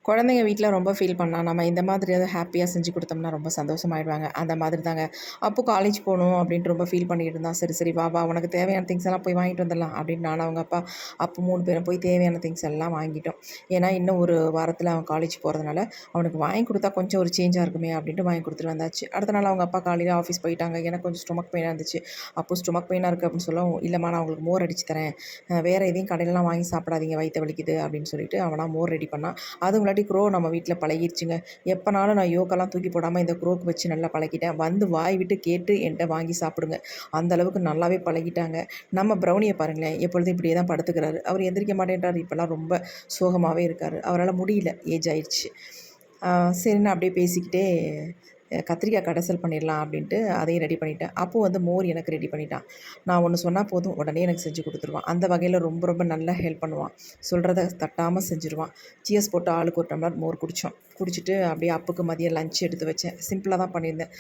குழந்தைங்க வீட்ல ரொம்ப ஃபீல் பண்ணா, நம்ம இந்த மாதிரி ஏதாவது ஹேப்பியா செஞ்சு குடுத்தோம்னா ரொம்ப சந்தோஷமாயிடுவாங்க. அந்த மாதிரி தாங்க. அப்பு காலேஜ் போணும் அப்டின்ட்டு ரொம்ப ஃபீல் பண்ணிட்டு இருந்தான். சரி, சரி வா, வா உனக்கு தேவையான திங்ஸ் எல்லாம் போய் வாங்கிட்டு வந்துடலாம் அப்டின்னு நானும் அவங்க அப்பா, அப்பு 3 பேரும் போய் தேவையான திங்ஸ் எல்லாம் வாங்கிட்டோம். ஏன்னா, இன்னும் ஒரு வாரத்தில அவன் காலேஜ் போறதுனால, அவனுக்கு வாங்கி குடுத்தா கொஞ்சம் ஒரு சேஞ்சா இருக்குமே அப்டின்ட்டு வாங்கி குடுத்துட்டு வந்தாச்சு. அடுத்த நாள் அவங்க அப்பா காலையில ஆஃபீஸ் போயிட்டாங்க. எனக்கு கொஞ்சம் ஸ்டொமக் பெயினா இருந்துச்சு. அப்போ ஸ்டொமக் பெயினா இருக்கு அப்டின்னு சொல்லவும், இல்லம்மா நான் உங்களுக்கு மோர் அடிச்சு தரேன். வேற எதையும் கடையிலலாம் வாங்கி சாப்பிடாதீங்க வயித்த வலிக்குது அப்டின்னு சொல்லிட்டு அவனா மோர் ரெடி பண்ணான். அதுங்களாட்டி க்ரோ நம்ம வீட்ல பழகிருச்சுங்க. எப்பனாலும் நான் யோக்கெல்லாம் தூக்கி போடாம இந்த க்ரோக்கு வச்சு நல்லா பழக்கிட்டேன். வந்து வாய் விட்டு கேட்டு என்ட்ட வாங்கி சாப்பிடுங்க. அந்த அளவுக்கு நல்லாவே பழகிட்டாங்க. நம்ம ப்ரௌனிய பாருங்களேன், எப்பொழுதும் இப்படியே தான் படுத்துக்கிறாரு. அவரு எந்திரிக்க மாட்டேன்றாரு. இப்பலாம் ரொம்ப சோகமாவே இருக்காரு. அவரால முடியல. ஏஜ் ஆயிருச்சு. சரின்னு அப்படியே பேசிக்கிட்டே கத்திரிக்காய் கடைசல் பண்ணிடலாம் அப்படின்ட்டு அதையும் ரெடி பண்ணிட்டேன். அப்போ வந்து மோர் எனக்கு ரெடி பண்ணிட்டான். நான் ஒண்ணு சொன்னா போதும், உடனே எனக்கு செஞ்சு குடுத்துருவான். அந்த வகையில ரொம்ப ரொம்ப நல்லா ஹெல்ப் பண்ணுவான். சொல்றத தட்டாம செஞ்சுருவான். சியர்ஸ் போட்டு ஆளுக்கு ஒரு டம்ளர் மோர் குடிச்சோம். குடிச்சிட்டு அப்படியே அப்புக்கு மதியம் லஞ்ச் எடுத்து வச்சேன். சிம்பிளா தான் பண்ணியிருந்தேன்.